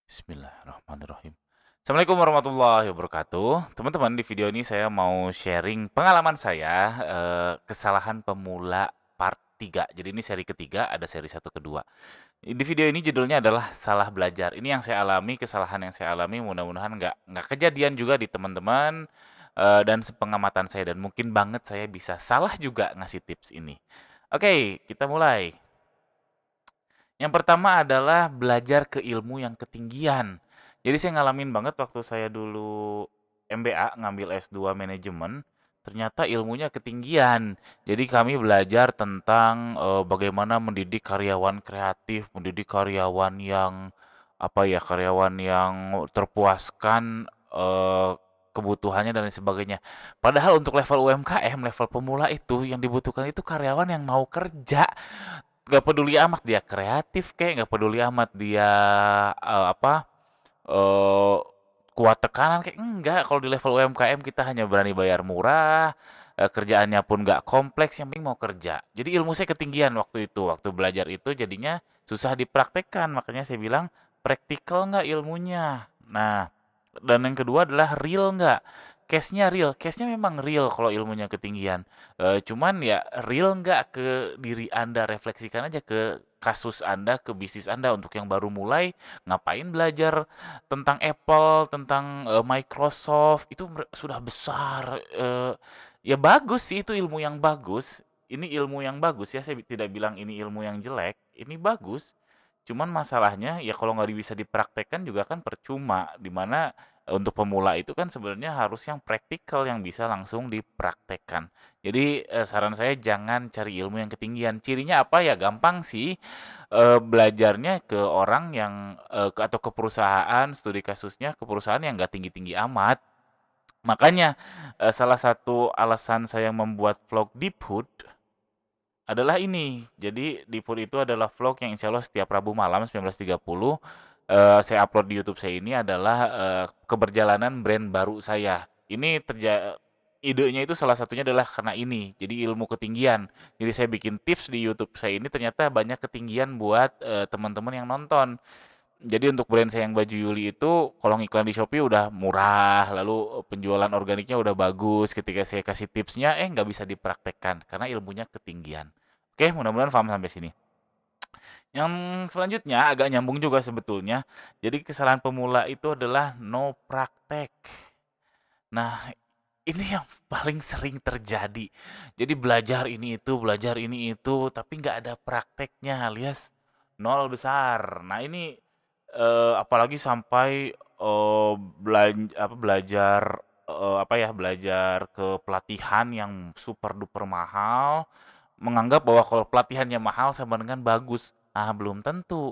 Bismillahirrahmanirrahim. Assalamualaikum warahmatullahi wabarakatuh. Teman-teman, di video ini saya mau sharing pengalaman saya, kesalahan pemula part 3. Jadi ini seri ketiga, ada seri satu kedua. Di video ini judulnya adalah salah belajar. Ini yang saya alami, kesalahan yang saya alami, mudah-mudahan nggak kejadian juga di teman-teman, dan sepengamatan saya, dan mungkin banget saya bisa salah juga ngasih tips ini. Oke, kita mulai. Yang pertama adalah belajar ke ilmu yang ketinggian. Jadi saya ngalamin banget waktu saya dulu MBA, ngambil S2 manajemen, ternyata ilmunya ketinggian. Jadi kami belajar tentang bagaimana mendidik karyawan kreatif, mendidik karyawan yang apa ya, karyawan yang terpuaskan kebutuhannya dan lain sebagainya. Padahal untuk level UMKM, level pemula itu yang dibutuhkan itu karyawan yang mau kerja. Nggak peduli amat dia kreatif kek, nggak peduli amat dia, eee, kuat tekanan kek, enggak. Kalau di level UMKM kita hanya berani bayar murah, kerjaannya pun nggak kompleks, yang penting mau kerja. Jadi ilmu saya ketinggian waktu itu, waktu belajar itu jadinya susah dipraktekkan, makanya saya bilang, praktikal nggak ilmunya? Nah, dan yang kedua adalah real nggak? Case-nya real, case-nya memang real kalau ilmunya ketinggian. Cuman ya real nggak ke diri Anda, refleksikan aja ke kasus Anda, ke bisnis Anda. Untuk yang baru mulai, ngapain belajar tentang Apple, tentang Microsoft, itu sudah besar. Ya bagus sih, itu ilmu yang bagus. Ini ilmu yang bagus ya, saya tidak bilang ini ilmu yang jelek, ini bagus. Cuman masalahnya ya kalau nggak bisa dipraktekkan juga kan percuma, dimana untuk pemula itu kan sebenarnya harus yang praktikal yang bisa langsung dipraktekkan. Jadi saran saya jangan cari ilmu yang ketinggian. Cirinya apa ya? Gampang sih. Belajarnya ke orang yang atau ke perusahaan, studi kasusnya ke perusahaan yang nggak tinggi-tinggi amat. Makanya salah satu alasan saya membuat vlog Deep Hood adalah ini. Jadi Deep Hood itu adalah vlog yang insya Allah setiap Rabu malam 19.30 saya upload di YouTube saya. Ini adalah keberjalanan brand baru saya. Idenya itu salah satunya adalah karena ini. Jadi ilmu ketinggian. Jadi saya bikin tips di YouTube saya ini ternyata banyak ketinggian buat teman-teman yang nonton. Jadi untuk brand saya yang baju Yuli itu kalau ngiklan di Shopee udah murah, lalu penjualan organiknya udah bagus. Ketika saya kasih tipsnya, nggak bisa dipraktekkan karena ilmunya ketinggian. Oke, mudah-mudahan paham sampai sini. Yang selanjutnya agak nyambung juga sebetulnya. Jadi kesalahan pemula itu adalah no praktek. Nah, ini yang paling sering terjadi. Jadi belajar ini itu, tapi nggak ada prakteknya, alias nol besar. Nah ini apalagi sampai belajar belajar ke pelatihan yang super duper mahal, menganggap bahwa kalau pelatihannya mahal sama dengan bagus. Ah, belum tentu.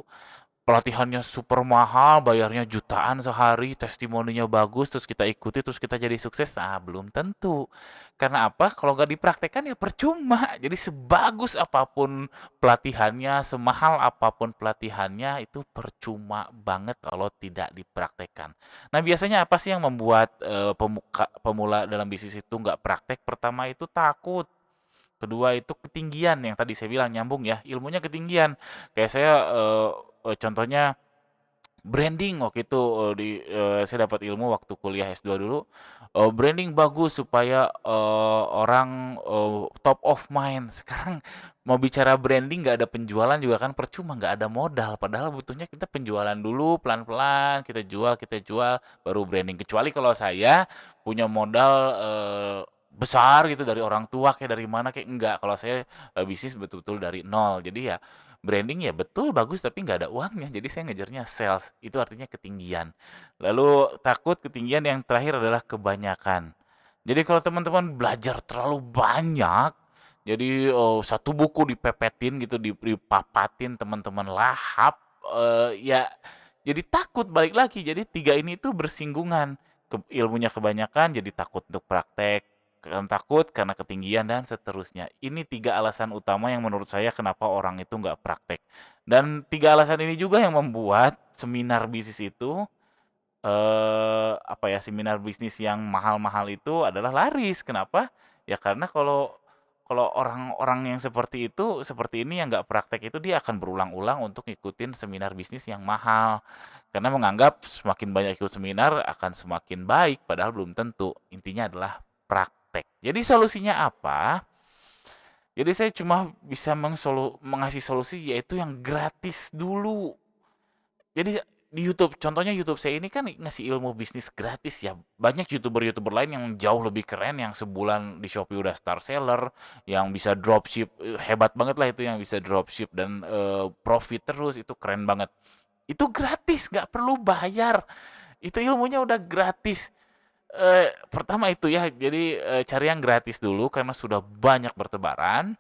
Pelatihannya super mahal, bayarnya jutaan sehari, testimoninya bagus, terus kita ikuti, terus kita jadi sukses. Nah, belum tentu. Karena apa? Kalau nggak dipraktekkan ya percuma. Jadi sebagus apapun pelatihannya, semahal apapun pelatihannya, itu percuma banget kalau tidak dipraktekkan. Nah, biasanya apa sih yang membuat pemula dalam bisnis itu nggak praktek? Pertama itu takut. Kedua itu ketinggian, yang tadi saya bilang nyambung ya, ilmunya ketinggian. Kayak saya contohnya branding waktu itu saya dapat ilmu waktu kuliah S2 dulu, branding bagus supaya orang top of mind. Sekarang mau bicara branding nggak ada penjualan juga kan percuma, nggak ada modal. Padahal butuhnya kita penjualan dulu pelan-pelan, kita jual, baru branding. Kecuali kalau saya punya modal besar gitu dari orang tua kayak dari mana kayak enggak. Kalau saya bisnis betul-betul dari nol. Jadi ya branding ya betul bagus tapi nggak ada uangnya. Jadi saya ngejarnya sales. Itu artinya ketinggian. Lalu takut ketinggian yang terakhir adalah kebanyakan. Jadi kalau teman-teman belajar terlalu banyak, jadi satu buku dipepetin gitu, dipapatin teman-teman lahap, ya jadi takut balik lagi. Jadi tiga ini tuh bersinggungan. Ilmunya kebanyakan jadi takut untuk praktek, karena takut, karena ketinggian, dan seterusnya. Ini tiga alasan utama yang menurut saya kenapa orang itu nggak praktek. Dan tiga alasan ini juga yang membuat seminar bisnis itu, seminar bisnis yang mahal-mahal itu adalah laris. Kenapa? Ya karena kalau kalau orang-orang yang seperti ini yang nggak praktek itu dia akan berulang-ulang untuk ngikutin seminar bisnis yang mahal. Karena menganggap semakin banyak ikut seminar akan semakin baik, padahal belum tentu. Intinya adalah praktek. Jadi solusinya apa? Jadi saya cuma bisa mengasih solusi yaitu yang gratis dulu. Jadi di YouTube, contohnya YouTube saya ini kan ngasih ilmu bisnis gratis ya. Banyak YouTuber-YouTuber lain yang jauh lebih keren yang sebulan di Shopee udah star seller, yang bisa dropship, hebat banget lah itu yang bisa dropship dan profit terus, itu keren banget. Itu gratis, nggak perlu bayar. Itu ilmunya udah gratis. Pertama itu ya, jadi cari yang gratis dulu karena sudah banyak bertebaran.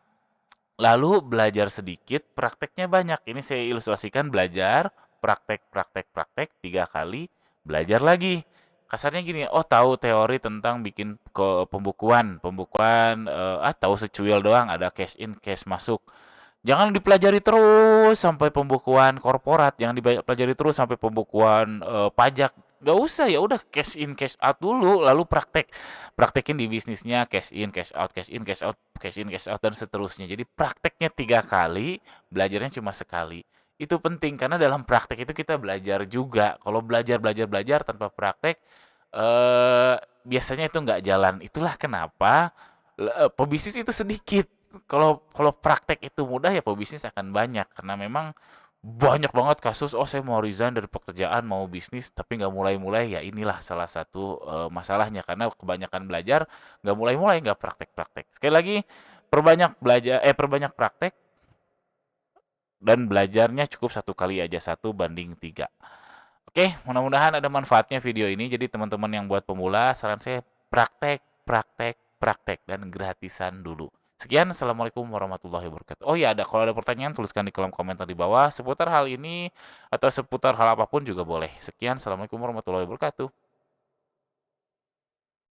Lalu belajar sedikit, prakteknya banyak. Ini saya ilustrasikan belajar, praktek, praktek, praktek, 3 kali, belajar lagi. Kasarnya gini, oh tahu teori tentang bikin pembukuan, tahu secuil doang, ada cash in, cash masuk. Jangan dipelajari terus sampai pembukuan korporat, jangan dipelajari terus sampai pembukuan pajak. Gak usah, ya udah cash in cash out dulu, lalu praktekin di bisnisnya cash in cash out, cash in cash out, cash in cash out dan seterusnya. Jadi prakteknya 3 kali, belajarnya cuma sekali. Itu penting karena dalam praktek itu kita belajar juga. Kalau belajar belajar belajar tanpa praktek, biasanya itu nggak jalan. Itulah kenapa pebisnis itu sedikit. Kalau kalau praktek itu mudah ya pebisnis akan banyak karena memang banyak banget kasus, oh saya mau resign dari pekerjaan mau bisnis tapi nggak mulai-mulai, ya inilah salah satu masalahnya karena kebanyakan belajar nggak mulai-mulai, nggak praktek-praktek. Sekali lagi, perbanyak praktek dan belajarnya cukup 1 kali aja, 1 banding 3. Oke, mudah-mudahan ada manfaatnya video ini. Jadi teman-teman yang buat pemula, saran saya praktek, praktek, praktek, dan gratisan dulu. Sekian, Assalamualaikum warahmatullahi wabarakatuh. Oh ya, kalau ada pertanyaan, tuliskan di kolom komentar di bawah. Seputar hal ini, atau seputar hal apapun juga boleh. Sekian, Assalamualaikum warahmatullahi wabarakatuh.